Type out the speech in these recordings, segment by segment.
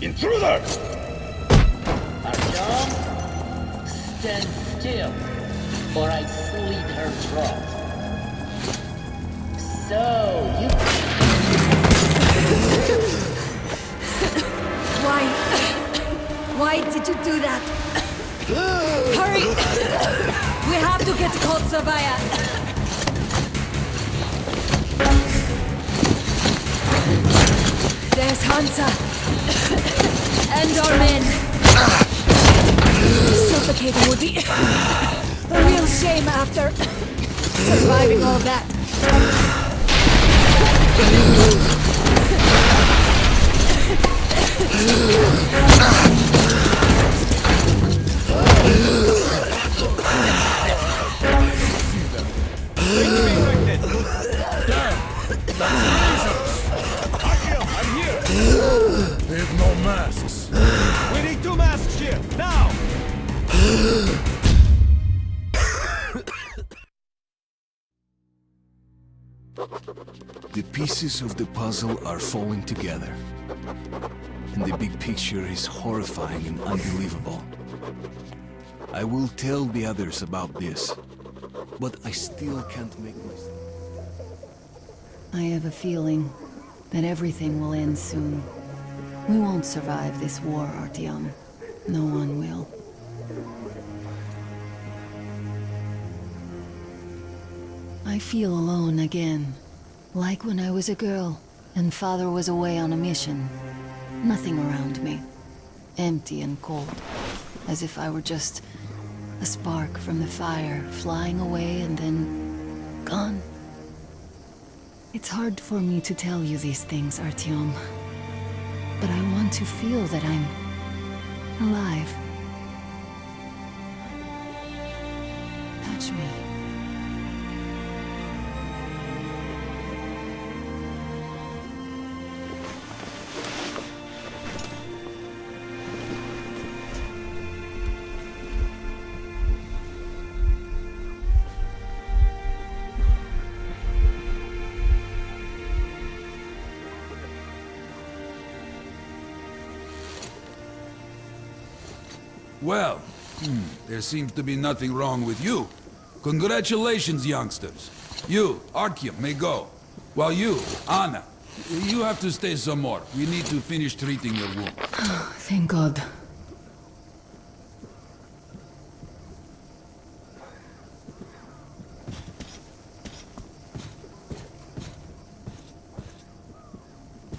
Intruder! Artyom, stand still, or I slit her throat. So, you... Why did you do that? Hurry! We have to get to Kotsavaya! There's Hansa! And our men! Suffocating would be a real shame after surviving all that. The pieces of the puzzle are falling together. And the big picture is horrifying and unbelievable. I will tell the others about this, but I still can't make myself... I have a feeling that everything will end soon. We won't survive this war, Artyom. No one will. I feel alone again. Like when I was a girl, and father was away on a mission. Nothing around me. Empty and cold. As if I were just a spark from the fire, flying away and then... gone. It's hard for me to tell you these things, Artyom. But I want to feel that I'm... alive. Touch me. Well, there seems to be nothing wrong with you. Congratulations, youngsters. You, Artyom, may go. While you, Anna, you have to stay some more. We need to finish treating your wound. Thank God.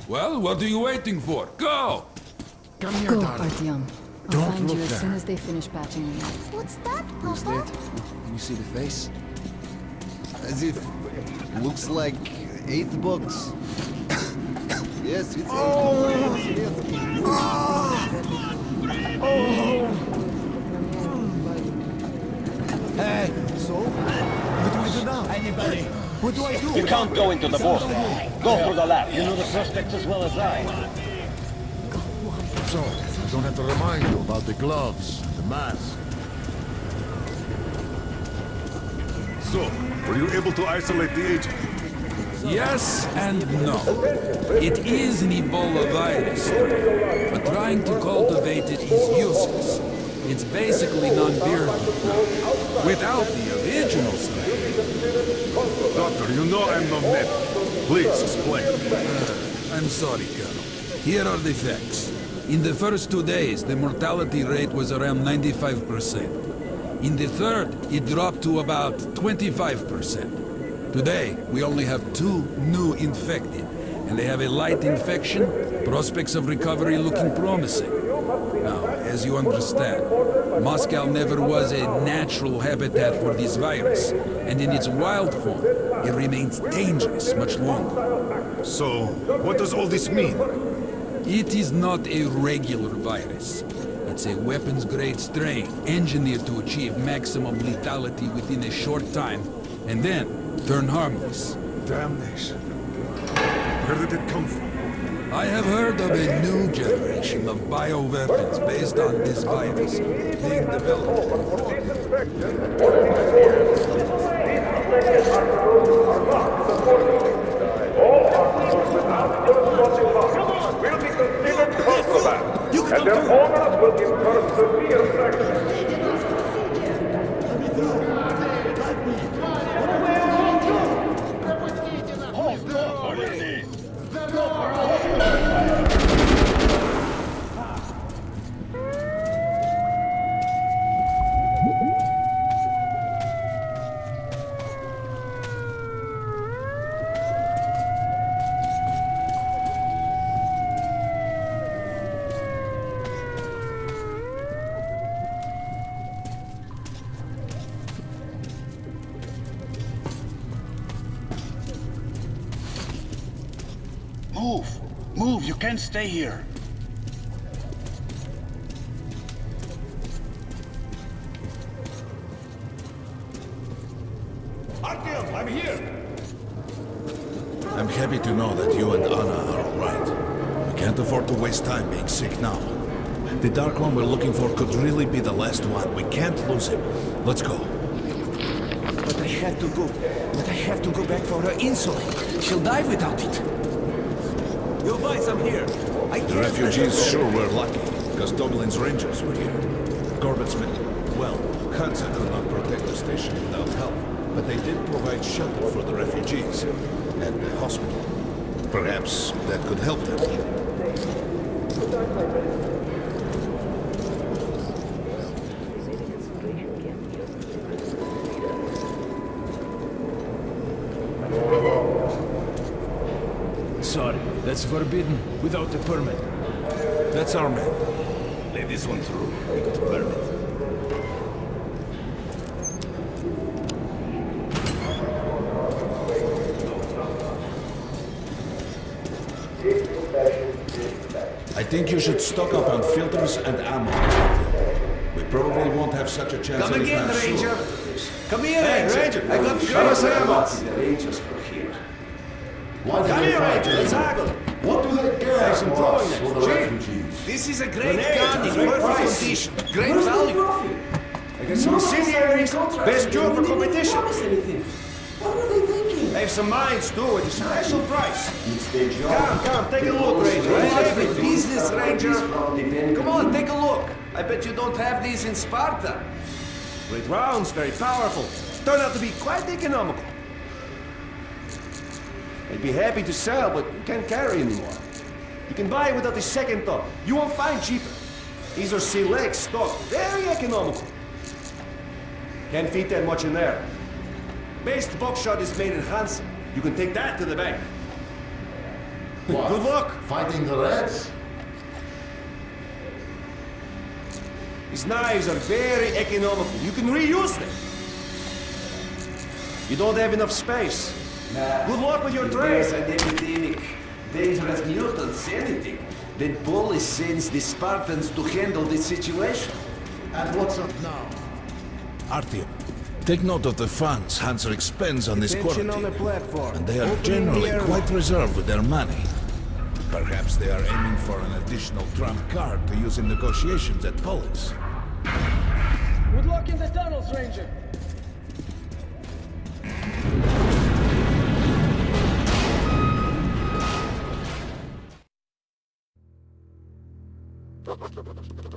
Well, what are you waiting for? Go! Come here, Go, darling. Artyom. I'll Don't find look you as there. soon as they finish patching me up. What's that, Who's Papa? that? Can you see the face? As if... looks like 8 bucks. Yes, it's 8 bucks. Yes. Hey, so? What do I do now? Anybody? What do I do? You can't go into the vault. Go through the lab. You know the prospects as well as I. So, I don't have to remind you about the gloves, the mask. So, were you able to isolate the agent? Yes and no. It is an Ebola virus, but trying to cultivate it is useless. It's basically non-virulent now, without the original strain. Doctor, you know I'm no medic. Please explain. I'm sorry, Colonel. Here are the facts. In the first 2 days, the mortality rate was around 95%. In the third, it dropped to about 25%. Today, we only have 2 new infected, and they have a light infection, prospects of recovery looking promising. Now, as you understand, Moscow never was a natural habitat for this virus, and in its wild form, it remains dangerous much longer. So, what does all this mean? It is not a regular virus. It's a weapons-grade strain, engineered to achieve maximum lethality within a short time, and then turn harmless. Damnation. Where did it come from? I have heard of a new generation of bioweapons based on this virus being developed. Will be considered contraband, and their owners will incur severe sanctions. Move! Move! You can't stay here. Artyom, I'm here! I'm happy to know that you and Anna are all right. We can't afford to waste time being sick now. The Dark One we're looking for could really be the last one. We can't lose him. Let's go. But I have to go. But I have to go back for her insulin. She'll die without it. You'll buy some here. The refugees sure were lucky, because Doblin's Rangers were here. Corbett's men, well, Hansa could not protect the station without help, but they did provide shelter for the refugees, and the hospital. Perhaps that could help them. Sorry, that's forbidden without a permit. That's our man. Lay this one through. We got a permit. I think you should stock up on filters and ammo. We probably won't have such a chance. Come again, Ranger. Come here, Ranger. I got Show ammo. the Rangers were here. Why did Come they here, fight Ranger. Let's haggle. What do they care some for throwing us, it. for the Chief, refugees? This is a great gun in perfect condition. Great value. I got some incendiaries. Best cure for competition. What were they thinking? I have some mines too at a special price. It's their job. Come, take a look, Ranger. I have a business, Ranger. Come Come on, take a look. I bet you don't have these in Sparta. Great rounds, very powerful. Turned out to be quite economical. I'd be happy to sell, but you can't carry anymore. You can buy without a second thought. You won't find cheaper. These are select stock, very economical. Can't fit that much in there. Best buckshot is made in Hansa. You can take that to the bank. What? Good luck. Fighting the Reds? These knives are very economical. You can reuse them. You don't have enough space. Good luck with your trade. There's an epidemic. Dangerous mutants, anything. Then Polis sends the Spartans to handle this situation. And what's up now? Artyom, take note of the funds Hansa expends on this Attention on the quarantine. platform. And they are Opening generally the quite airlock. reserved with their money. Perhaps they are aiming for an additional trump card to use in negotiations at Polis. Good luck in the tunnels, Ranger.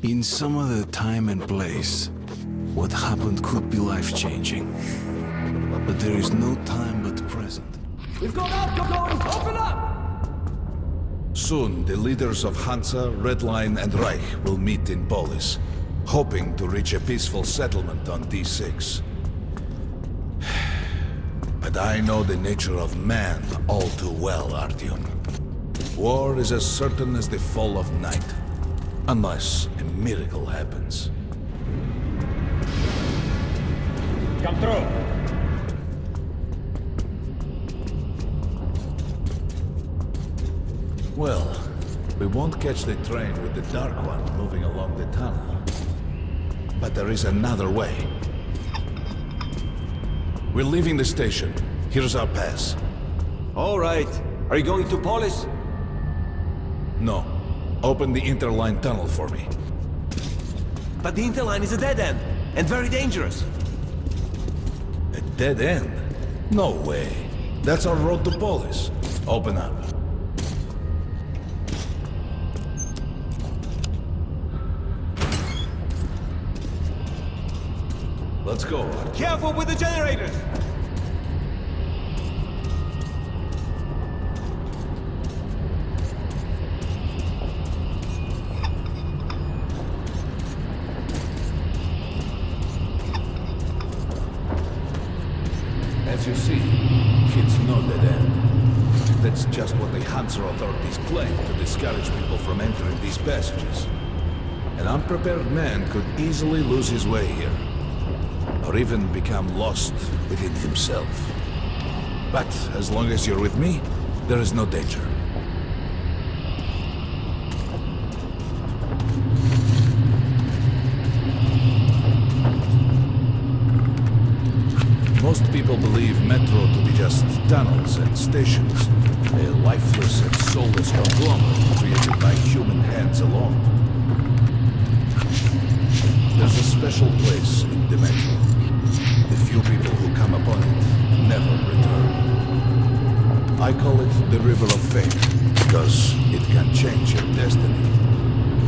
In some other time and place, what happened could be life-changing. But there is no time but the present. We've got outgoing. Open up! Soon, the leaders of Hansa, Red Line, and Reich will meet in Polis, hoping to reach a peaceful settlement on D6. But I know the nature of man all too well, Artyom. War is as certain as the fall of night. Unless a miracle happens. Come through. Well, we won't catch the train with the Dark One moving along the tunnel. But there is another way. We're leaving the station. Here's our pass. All right. Are you going to Polis? No. Open the interline tunnel for me. But the interline is a dead end, and very dangerous. A dead end? No way. That's our road to Polis. Open up. Let's go. Careful with the generators! As you see, it's no dead end. That's just what the Hansa authorities claim to discourage people from entering these passages. An unprepared man could easily lose his way here, or even become lost within himself. But as long as you're with me, there is no danger. Most people believe Metro to be just tunnels and stations, a lifeless and soulless conglomerate created by human hands alone. There's a special place in the metro. The few people who come upon it never return. I call it the River of Fate, because it can change your destiny,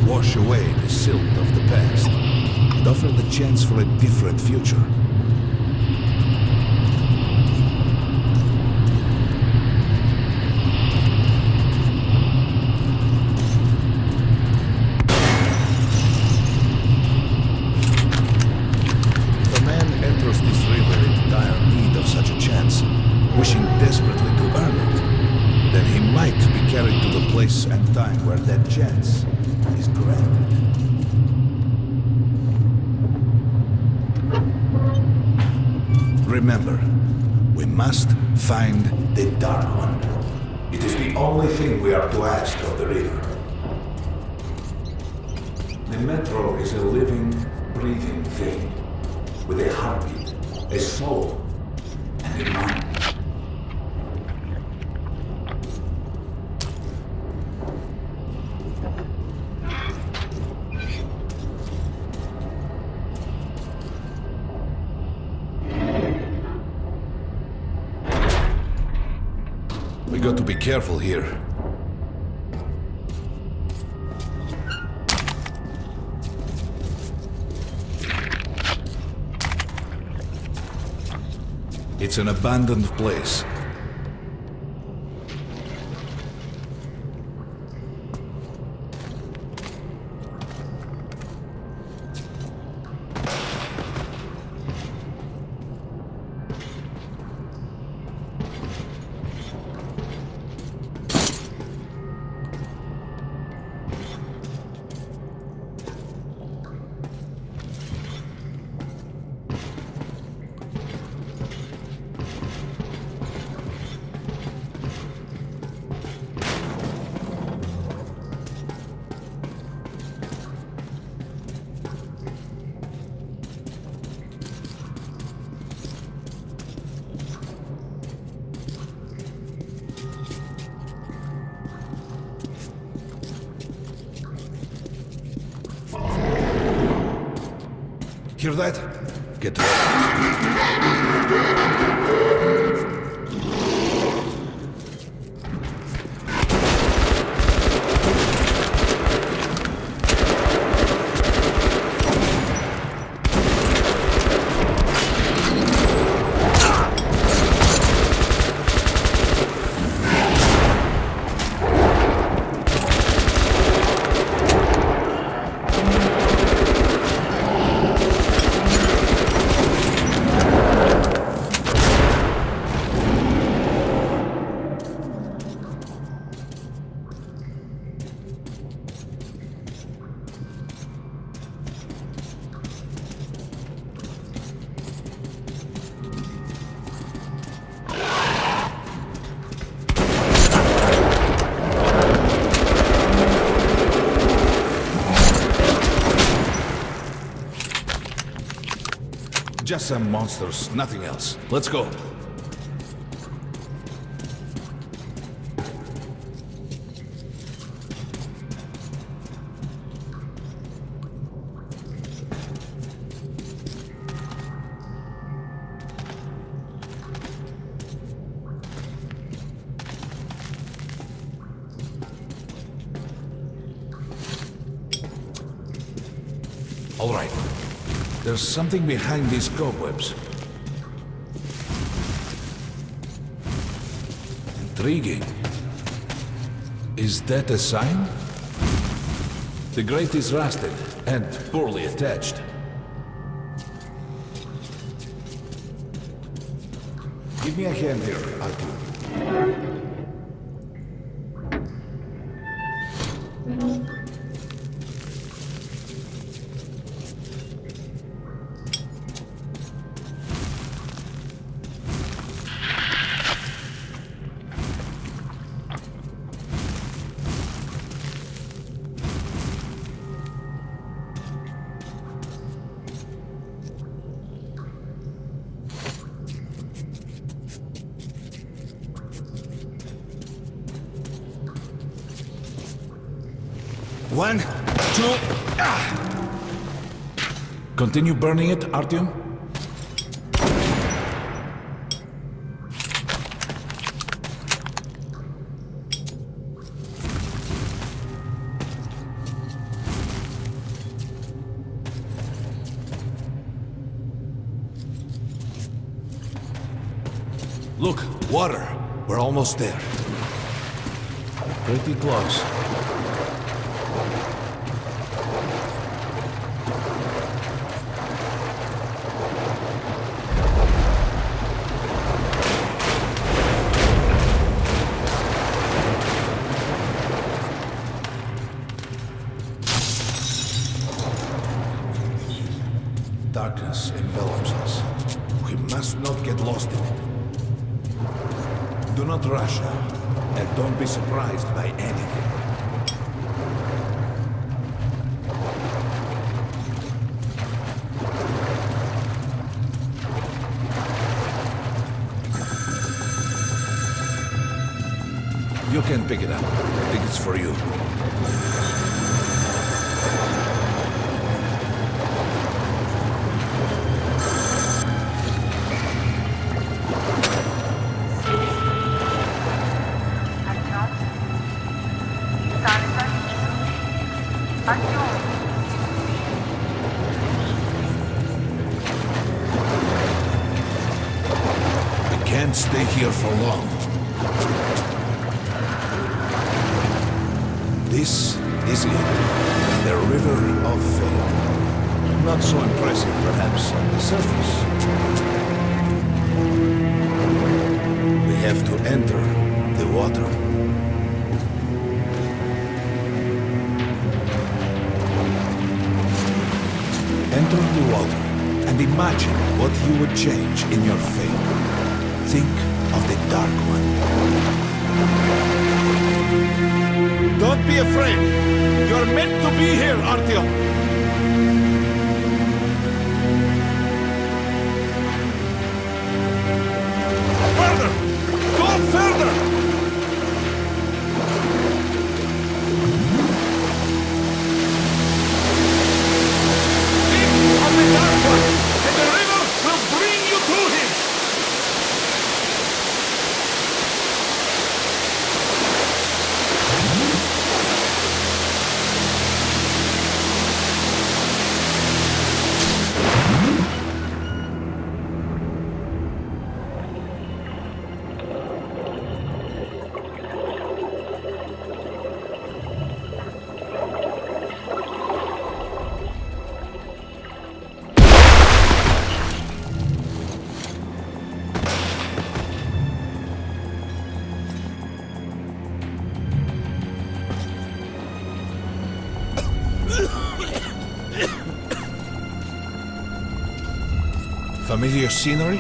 wash away the silt of the past, and offer the chance for a different future. This river in dire need of such a chance, wishing desperately to earn it, then he might be carried to the place and time where that chance is granted. Remember, we must find the Dark One. It is the only thing we are to ask of the river. The metro is a living, breathing thing, with a heartbeat, a soul, and a mind. We got to be careful here. It's an abandoned place. Hear that? Get ready. Just some monsters, nothing else. Let's go. All right. There's something behind these cobwebs. Intriguing. Is that a sign? The grate is rusted and poorly attached. Give me a hand here, Artyom. One, two, Continue burning it, Artyom? Look, water. We're almost there. Pretty close. Darkness envelops us. We must not get lost in it. Do not rush now, and don't be surprised by anything. You can pick it up. I think it's for you. Can't stay here for long. This is it. The River of Fate. Not so impressive, perhaps, on the surface. We have to enter the water. Enter the water and imagine what you would change in your fate. Think of the Dark One. Don't be afraid. You're meant to be here, Artyom. Further! Go further! Think of the Dark One, and the river will bring you to him! Familiar scenery?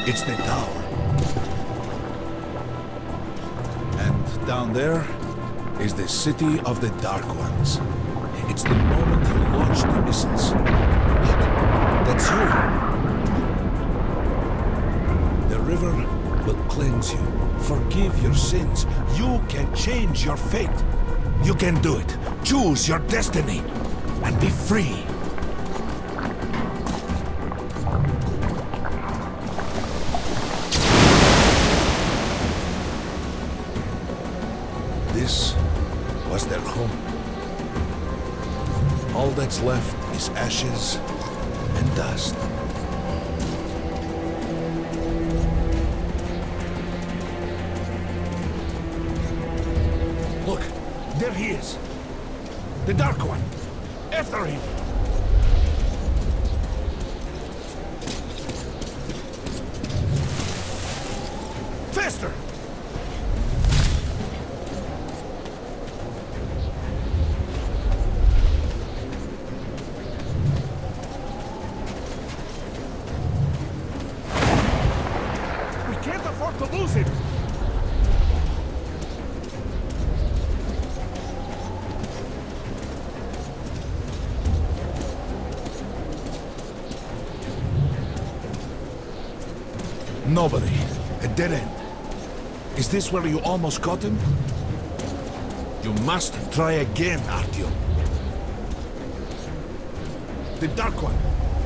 It's the tower. And down there is the city of the Dark Ones. It's the moment you launch the missiles. Look, that's you. The river will cleanse you, forgive your sins. You can change your fate. You can do it. Choose your destiny and be free. This was their home. All that's left is ashes and dust. Look, there he is. The Dark One. After him. Faster! To lose him! Nobody. A dead end. Is this where you almost caught him? You must try again, Artyom. The Dark One.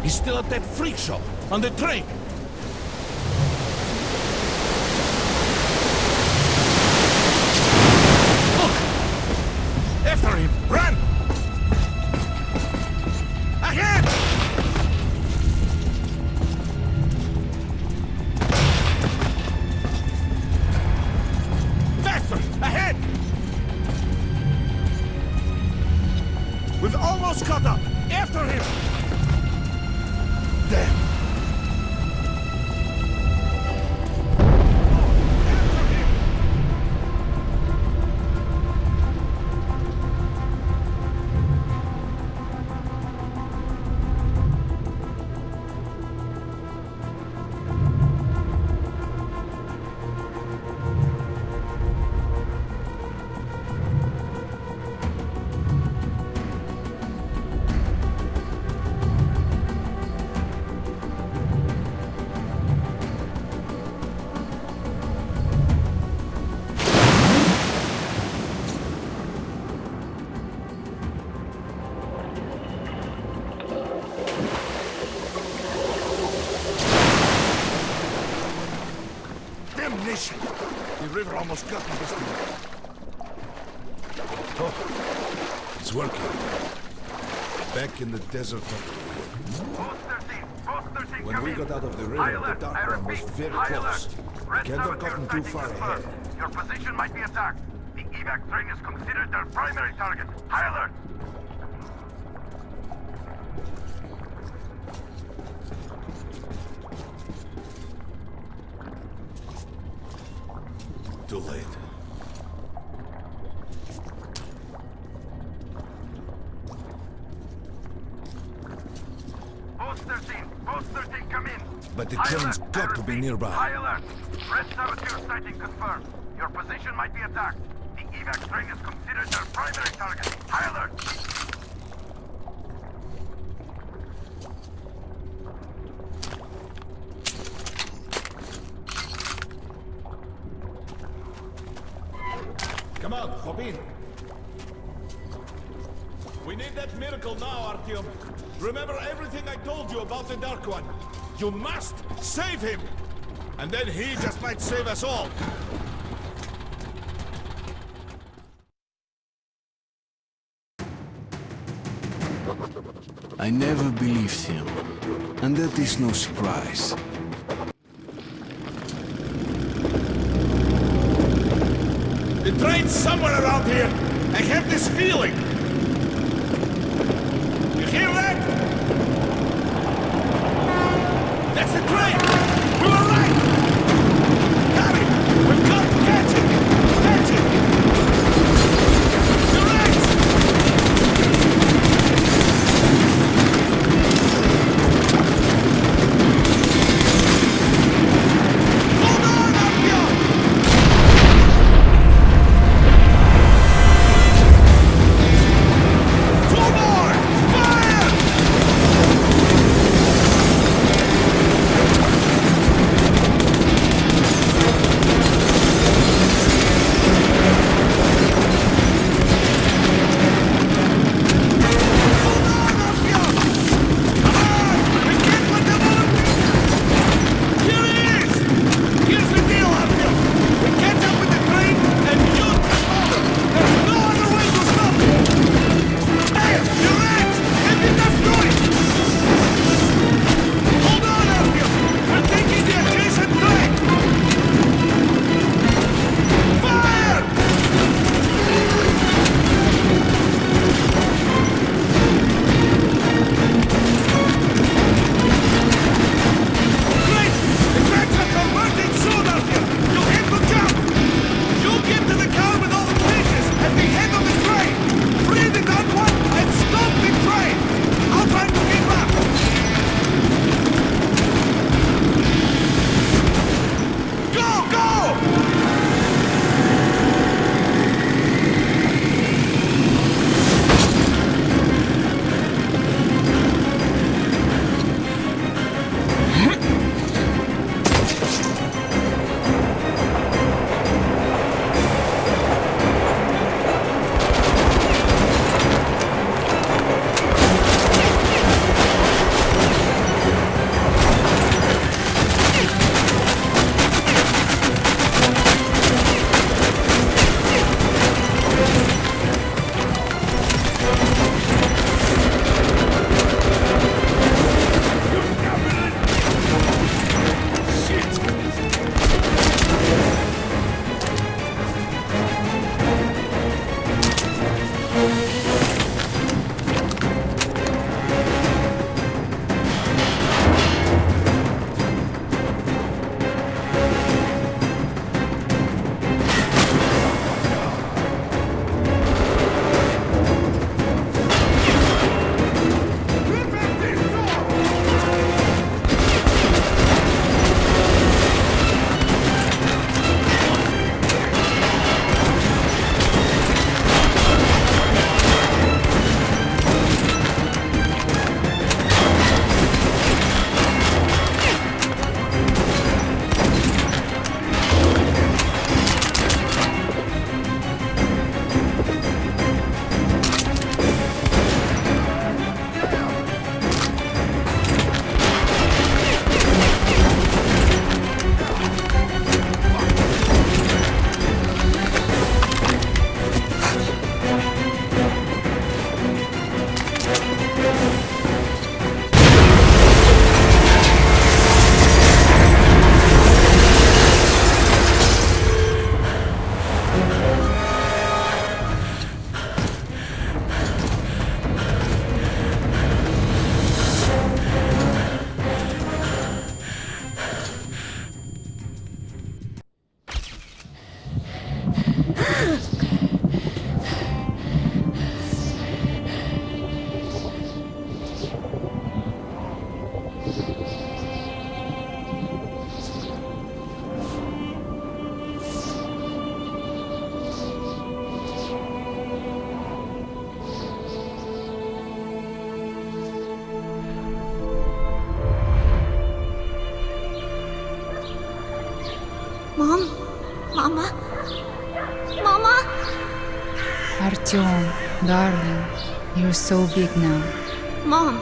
He's still at that freak show, on the train. Look! After him! Run! Ahead! Faster! Ahead! We've almost caught up! After him! Damn! The river almost got me this time. Oh, it's working. Back in the desert. When we got out of the river, the dark one was very close. Can't have gotten too far ahead. Your position might be attacked. The evac train is considered their primary target. High alert! Too late. Post 13, come in. But the train's got to be nearby. High alert! Red saboteur sighting confirmed. Your position might be attacked. The evac train is considered their primary target. High alert! Come on, hop in. We need that miracle now, Artyom. Remember everything I told you about the Dark One. You must save him! And then he just might save us all. I never believed him, and that is no surprise. The train's somewhere around here. I have this feeling. You hear that? That's the train! We were right! Got it! We've got to catch it! Catch it! You're right! Hold on, Artyom! Two more! Fire! Mom? Mama? Mama? Artyom, darling, you're so big now. Mom,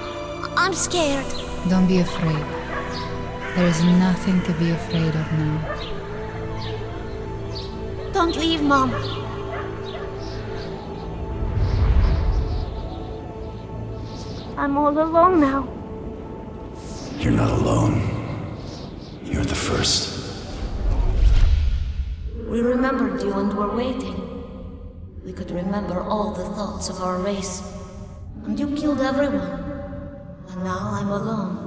I'm scared. Don't be afraid. There's nothing to be afraid of now. Don't leave, Mom. I'm all alone now. You're not alone. You're the first. We remembered you and were waiting. We could remember all the thoughts of our race. And you killed everyone. And now I'm alone.